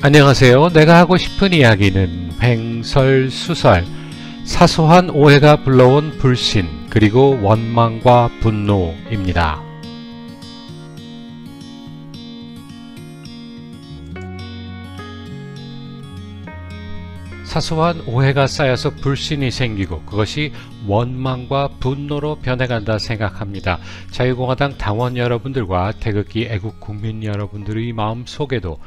안녕하세요. 내가 하고 싶은 이야기는 횡설수설, 사소한 오해가 불러온 불신, 그리고 원망과 분노입니다. 사소한 오해가 쌓여서 불신이 생기고 그것이 원망과 분노로 변해간다 생각합니다. 자유공화당 당원 여러분들과 태극기 애국 국민 여러분들의 마음속에도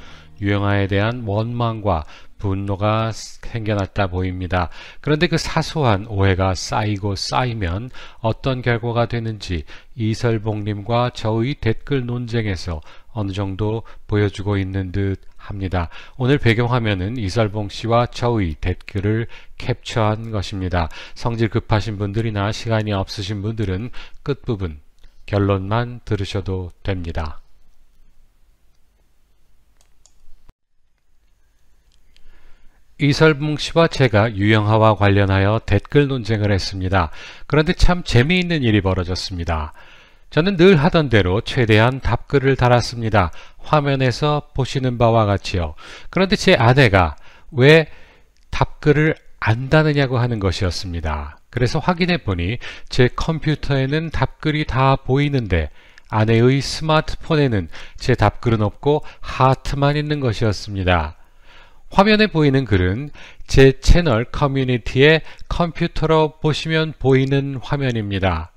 유영아에 대한 원망과 분노가 생겨났다 보입니다. 그런데 그 사소한 오해가 쌓이고 쌓이면 어떤 결과가 되는지 이설봉님과 저의 댓글 논쟁에서 어느 정도 보여주고 있는 듯 합니다. 오늘 배경화면은 이설봉 씨와 저의 댓글을 캡처한 것입니다. 성질 급하신 분들이나 시간이 없으신 분들은 끝부분 결론만 들으셔도 됩니다. 이설봉 씨와 제가 유영하와 관련하여 댓글 논쟁을 했습니다. 그런데 참 재미있는 일이 벌어졌습니다. 저는 늘 하던 대로 최대한 답글을 달았습니다. 화면에서 보시는 바와 같이요. 그런데 제 아내가 왜 답글을 안 다느냐고 하는 것이었습니다. 그래서 확인해 보니 제 컴퓨터에는 답글이 다 보이는데 아내의 스마트폰에는 제 답글은 없고 하트만 있는 것이었습니다. 화면에 보이는 글은 제 채널 커뮤니티에 컴퓨터로 보시면 보이는 화면입니다.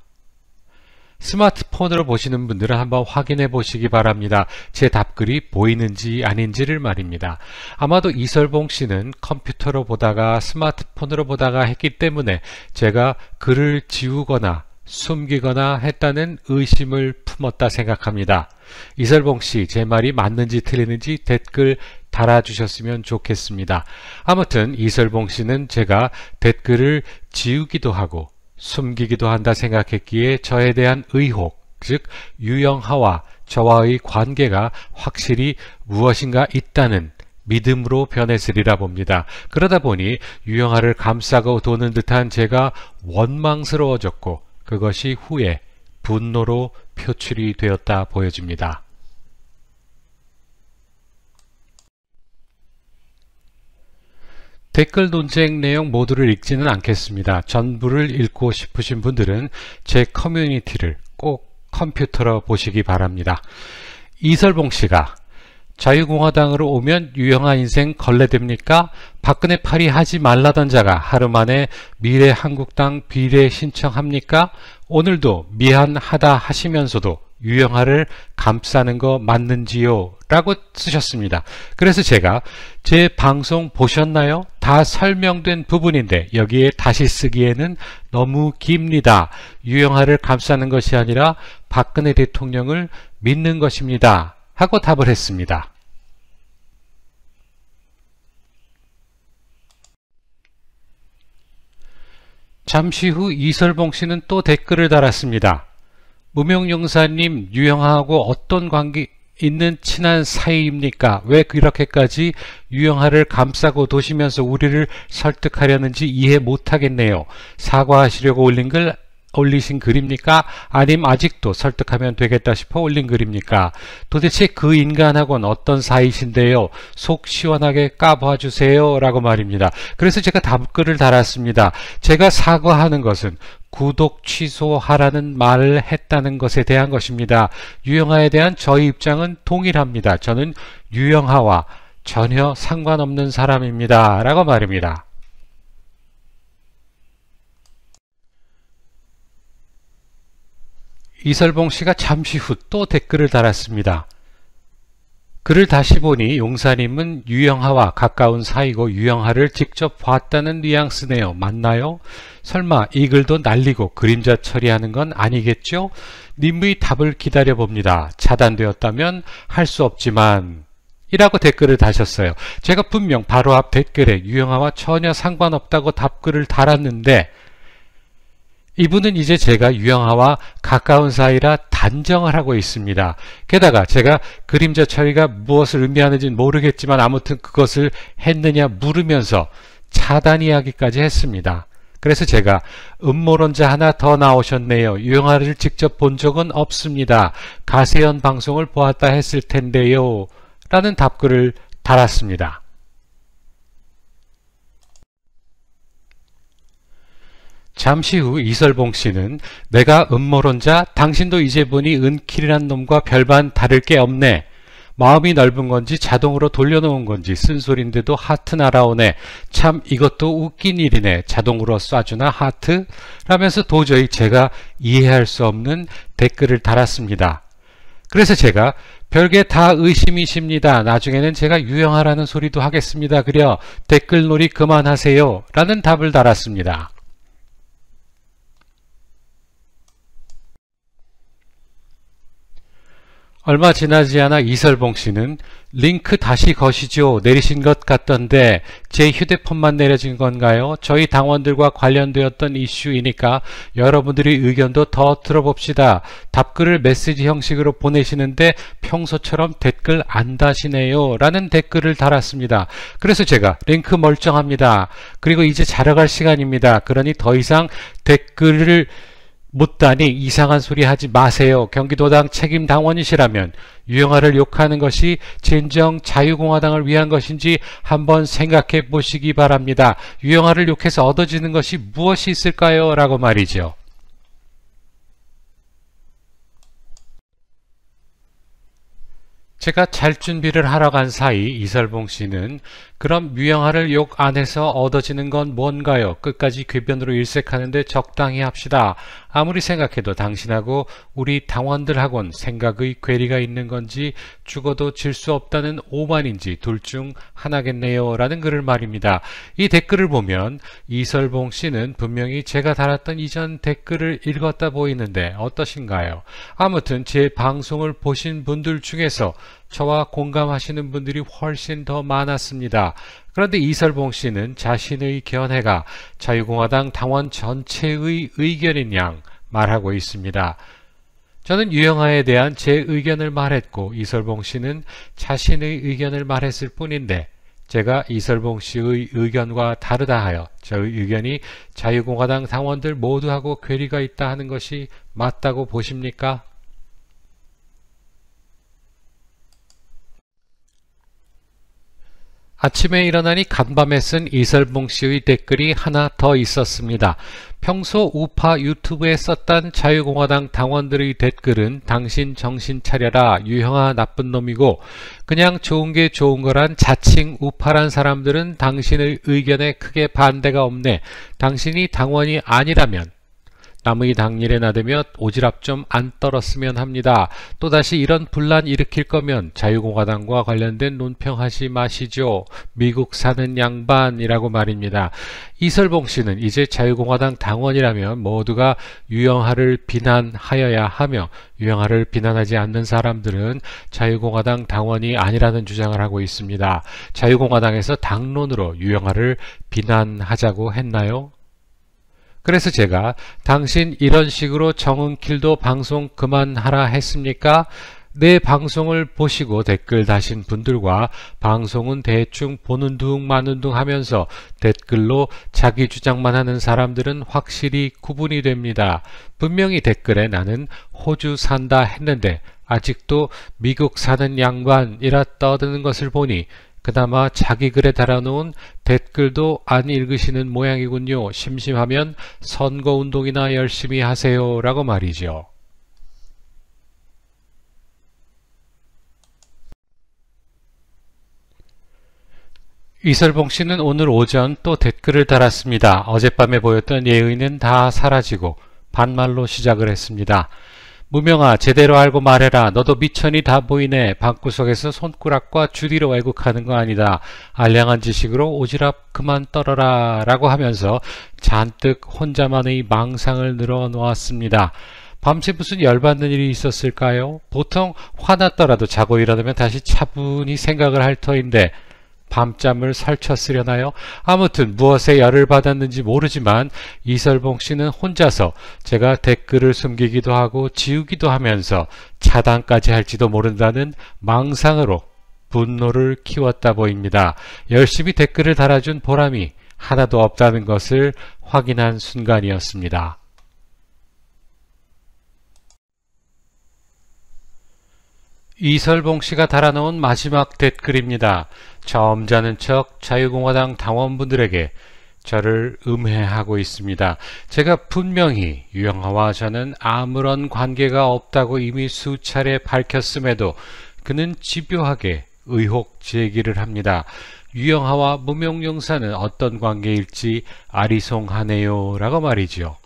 스마트폰으로 보시는 분들은 한번 확인해 보시기 바랍니다. 제 답글이 보이는지 아닌지를 말입니다. 아마도 이설봉 씨는 컴퓨터로 보다가 스마트폰으로 보다가 했기 때문에 제가 글을 지우거나 숨기거나 했다는 의심을 품었다 생각합니다. 이설봉 씨, 제 말이 맞는지 틀리는지 댓글 달아주셨으면 좋겠습니다. 아무튼 이설봉 씨는 제가 댓글을 지우기도 하고 숨기기도 한다 생각했기에 저에 대한 의혹, 즉 유영하와 저와의 관계가 확실히 무엇인가 있다는 믿음으로 변했으리라 봅니다. 그러다 보니 유영하를 감싸고 도는 듯한 제가 원망스러워졌고 그것이 후에 분노로 표출이 되었다 보여집니다. 댓글 논쟁 내용 모두를 읽지는 않겠습니다. 전부를 읽고 싶으신 분들은 제 커뮤니티를 꼭 컴퓨터로 보시기 바랍니다. 이설봉 씨가 자유공화당으로 오면 유영아 인생 걸레됩니까? 박근혜 파리 하지 말라던 자가 하루 만에 미래한국당 비례 신청합니까? 오늘도 미안하다 하시면서도 유영아를 감싸는 거 맞는지요? 라고 쓰셨습니다. 그래서 제가 제 방송 보셨나요? 다 설명된 부분인데 여기에 다시 쓰기에는 너무 깁니다. 유영아를 감싸는 것이 아니라 박근혜 대통령을 믿는 것입니다. 하고 답을 했습니다. 잠시 후 이설봉 씨는 또 댓글을 달았습니다. 무명용사님, 유영하하고 어떤 관계 있는 친한 사이입니까? 왜 그렇게까지 유영하를 감싸고 도시면서 우리를 설득하려는지 이해 못하겠네요. 사과하시려고 올리신 글입니까? 아님 아직도 설득하면 되겠다 싶어 올린 글입니까? 도대체 그 인간하고는 어떤 사이신데요? 속 시원하게 까봐주세요 라고 말입니다. 그래서 제가 답글을 달았습니다. 제가 사과하는 것은 구독 취소하라는 말을 했다는 것에 대한 것입니다. 유영하에 대한 저희 입장은 동일합니다. 저는 유영하와 전혀 상관없는 사람입니다. 라고 말입니다. 이설봉 씨가 잠시 후 또 댓글을 달았습니다. 글을 다시 보니 용사님은 유영하와 가까운 사이고 유영하를 직접 봤다는 뉘앙스네요. 맞나요? 설마 이 글도 날리고 그림자 처리하는 건 아니겠죠? 님의 답을 기다려봅니다. 차단되었다면 할 수 없지만 이라고 댓글을 다셨어요. 제가 분명 바로 앞 댓글에 유영하와 전혀 상관없다고 답글을 달았는데 이분은 이제 제가 유영하와 가까운 사이라 단정을 하고 있습니다. 게다가 제가 그림자 처리가 무엇을 의미하는지는 모르겠지만 아무튼 그것을 했느냐 물으면서 차단 이야기까지 했습니다. 그래서 제가 음모론자 하나 더 나오셨네요. 유영하를 직접 본 적은 없습니다. 가세연 방송을 보았다 했을 텐데요. 라는 답글을 달았습니다. 잠시 후 이설봉 씨는 내가 음모론자, 당신도 이제 보니 은킬이란 놈과 별반 다를 게 없네. 마음이 넓은 건지 자동으로 돌려놓은 건지 쓴소리인데도 하트 날아오네. 참 이것도 웃긴 일이네. 자동으로 쏴주나 하트? 라면서 도저히 제가 이해할 수 없는 댓글을 달았습니다. 그래서 제가 별게 다 의심이십니다. 나중에는 제가 유형하라는 소리도 하겠습니다. 그려 댓글놀이 그만하세요. 라는 답을 달았습니다. 얼마 지나지 않아 이설봉 씨는 링크 다시 거시죠. 내리신 것 같던데 제 휴대폰만 내려진 건가요? 저희 당원들과 관련되었던 이슈이니까 여러분들의 의견도 더 들어봅시다. 답글을 메시지 형식으로 보내시는데 평소처럼 댓글 안 다시네요. 라는 댓글을 달았습니다. 그래서 제가 링크 멀쩡합니다. 그리고 이제 자러 갈 시간입니다. 그러니 더 이상 댓글을 묻다니 이상한 소리 하지 마세요. 경기도당 책임 당원이시라면 유영아를 욕하는 것이 진정 자유공화당을 위한 것인지 한번 생각해 보시기 바랍니다. 유영아를 욕해서 얻어지는 것이 무엇이 있을까요? 라고 말이죠. 제가 잘 준비를 하러 간 사이 이설봉 씨는 그럼 유영아를 욕 안 해서 얻어지는 건 뭔가요? 끝까지 궤변으로 일색하는데 적당히 합시다. 아무리 생각해도 당신하고 우리 당원들하고는 생각의 괴리가 있는 건지 죽어도 질 수 없다는 오만인지 둘 중 하나겠네요. 라는 글을 말입니다. 이 댓글을 보면 이설봉 씨는 분명히 제가 달았던 이전 댓글을 읽었다 보이는데 어떠신가요? 아무튼 제 방송을 보신 분들 중에서 저와 공감하시는 분들이 훨씬 더 많았습니다. 그런데 이설봉 씨는 자신의 견해가 자유공화당 당원 전체의 의견인 양 말하고 있습니다. 저는 유영아에 대한 제 의견을 말했고 이설봉 씨는 자신의 의견을 말했을 뿐인데 제가 이설봉 씨의 의견과 다르다 하여 저의 의견이 자유공화당 당원들 모두하고 괴리가 있다 하는 것이 맞다고 보십니까? 아침에 일어나니 간밤에 쓴 이설봉 씨의 댓글이 하나 더 있었습니다. 평소 우파 유튜브에 썼던 자유공화당 당원들의 댓글은 당신 정신 차려라 유형아 나쁜 놈이고 그냥 좋은 게 좋은 거란 자칭 우파란 사람들은 당신의 의견에 크게 반대가 없네. 당신이 당원이 아니라면 남의 당일에 나대며 오지랖 좀 안 떨었으면 합니다. 또다시 이런 분란 일으킬 거면 자유공화당과 관련된 논평하지 마시죠. 미국 사는 양반이라고 말입니다. 이설봉 씨는 이제 자유공화당 당원이라면 모두가 유영하를 비난하여야 하며 유영하를 비난하지 않는 사람들은 자유공화당 당원이 아니라는 주장을 하고 있습니다. 자유공화당에서 당론으로 유영하를 비난하자고 했나요? 그래서 제가 당신 이런 식으로 정은킬도 방송 그만하라 했습니까? 내 방송을 보시고 댓글 다신 분들과 방송은 대충 보는 둥 마는 둥 하면서 댓글로 자기 주장만 하는 사람들은 확실히 구분이 됩니다. 분명히 댓글에 나는 호주 산다 했는데 아직도 미국 사는 양반이라 떠드는 것을 보니 그나마 자기 글에 달아놓은 댓글도 안 읽으시는 모양이군요. 심심하면 선거운동이나 열심히 하세요. 라고 말이죠. 이설봉 씨는 오늘 오전 또 댓글을 달았습니다. 어젯밤에 보였던 예의는 다 사라지고 반말로 시작을 했습니다. 무명아 제대로 알고 말해라. 너도 미천이 다 보이네. 방구석에서 손가락과 주디로 왜곡하는 거 아니다. 알량한 지식으로 오지랖 그만 떨어라 라고 하면서 잔뜩 혼자만의 망상을 늘어놓았습니다. 밤새 무슨 열받는 일이 있었을까요? 보통 화났더라도 자고 일어나면 다시 차분히 생각을 할 터인데 밤잠을 설쳤으려나요? 아무튼 무엇에 열을 받았는지 모르지만 이설봉 씨는 혼자서 제가 댓글을 숨기기도 하고 지우기도 하면서 차단까지 할지도 모른다는 망상으로 분노를 키웠다 보입니다. 열심히 댓글을 달아준 보람이 하나도 없다는 것을 확인한 순간이었습니다. 이설봉 씨가 달아놓은 마지막 댓글입니다. 점잖은 척 자유공화당 당원분들에게 저를 음해하고 있습니다. 제가 분명히 유영하와 저는 아무런 관계가 없다고 이미 수차례 밝혔음에도 그는 집요하게 의혹 제기를 합니다. 유영하와 무명영사는 어떤 관계일지 아리송하네요 라고 말이죠.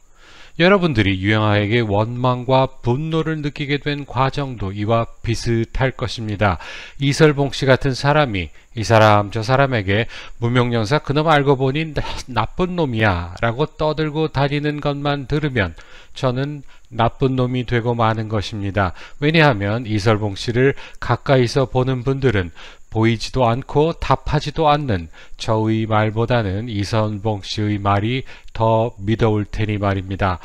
여러분들이 유영하에게 원망과 분노를 느끼게 된 과정도 이와 비슷할 것입니다. 이설봉 씨 같은 사람이 이 사람 저 사람에게 무명영사 그놈 알고 보니 나쁜 놈이야 라고 떠들고 다니는 것만 들으면 저는 나쁜 놈이 되고 마는 것입니다. 왜냐하면 이설봉 씨를 가까이서 보는 분들은 보이지도 않고 답하지도 않는 저의 말보다는 이설봉 씨의 말이 더 믿어올 테니 말입니다.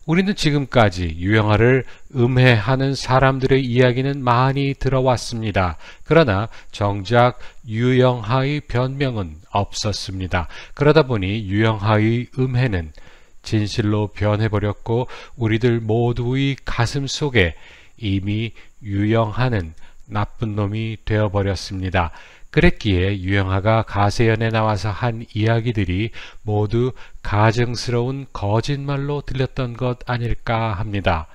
우리는 지금까지 유영하를 음해하는 사람들의 이야기는 많이 들어왔습니다. 그러나 정작 유영하의 변명은 없었습니다. 그러다 보니 유영하의 음해는 진실로 변해버렸고 우리들 모두의 가슴 속에 이미 유영하는 나쁜 놈이 되어버렸습니다. 그랬기에 유영하가 가세연에 나와서 한 이야기들이 모두 가증스러운 거짓말로 들렸던 것 아닐까 합니다.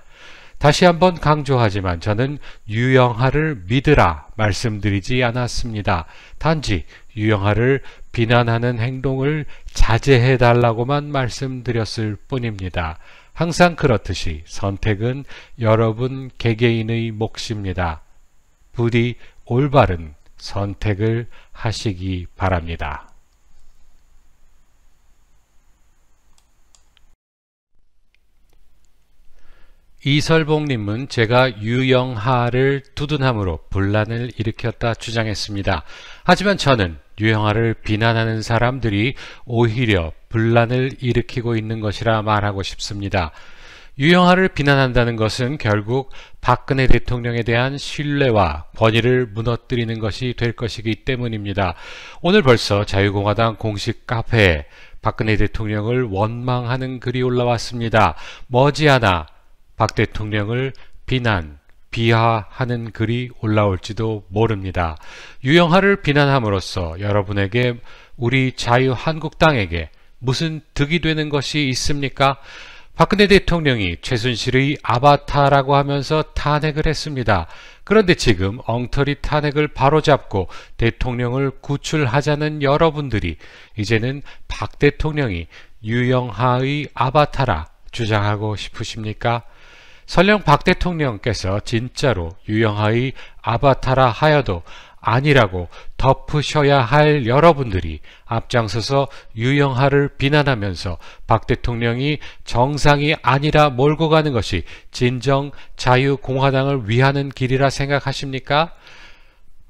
다시 한번 강조하지만 저는 유영하를 믿으라 말씀드리지 않았습니다. 단지 유영하를 비난하는 행동을 자제해달라고만 말씀드렸을 뿐입니다. 항상 그렇듯이 선택은 여러분 개개인의 몫입니다. 부디 올바른 선택을 하시기 바랍니다. 이설봉님은 제가 유영하를 두둔함으로 분란을 일으켰다 주장했습니다. 하지만 저는 유영하를 비난하는 사람들이 오히려 분란을 일으키고 있는 것이라 말하고 싶습니다. 유영하를 비난한다는 것은 결국 박근혜 대통령에 대한 신뢰와 권위를 무너뜨리는 것이 될 것이기 때문입니다. 오늘 벌써 자유공화당 공식 카페에 박근혜 대통령을 원망하는 글이 올라왔습니다. 머지않아 박 대통령을 비하하는 글이 올라올지도 모릅니다. 유영하를 비난함으로써 여러분에게 우리 자유한국당에게 무슨 득이 되는 것이 있습니까? 박근혜 대통령이 최순실의 아바타라고 하면서 탄핵을 했습니다. 그런데 지금 엉터리 탄핵을 바로잡고 대통령을 구출하자는 여러분들이 이제는 박 대통령이 유영하의 아바타라 주장하고 싶으십니까? 설령 박 대통령께서 진짜로 유영하의 아바타라 하여도 아니라고 덮으셔야 할 여러분들이 앞장서서 유영하를 비난하면서 박 대통령이 정상이 아니라 몰고 가는 것이 진정 자유공화당을 위하는 길이라 생각하십니까?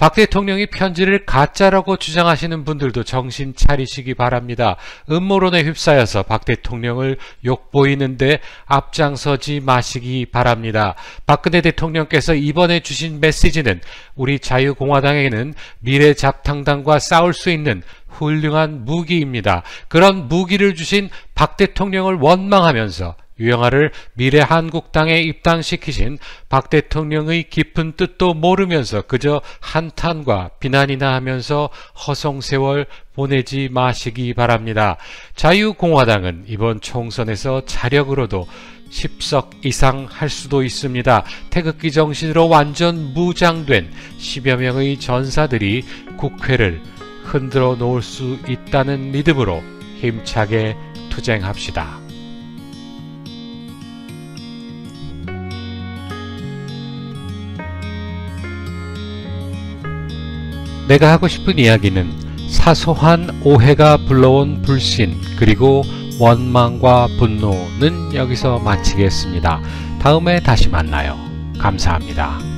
박 대통령이 편지를 가짜라고 주장하시는 분들도 정신 차리시기 바랍니다. 음모론에 휩싸여서 박 대통령을 욕보이는데 앞장서지 마시기 바랍니다. 박근혜 대통령께서 이번에 주신 메시지는 우리 자유공화당에는 미래잡탕당과 싸울 수 있는 훌륭한 무기입니다. 그런 무기를 주신 박 대통령을 원망하면서 유영하를 미래한국당에 입당시키신 박 대통령의 깊은 뜻도 모르면서 그저 한탄과 비난이나 하면서 허송세월 보내지 마시기 바랍니다. 자유공화당은 이번 총선에서 자력으로도 10석 이상 할 수도 있습니다. 태극기 정신으로 완전 무장된 10여 명의 전사들이 국회를 흔들어 놓을 수 있다는 믿음으로 힘차게 투쟁합시다. 내가 하고 싶은 이야기는 사소한 오해가 불러온 불신 그리고 원망과 분노는 여기서 마치겠습니다. 다음에 다시 만나요. 감사합니다.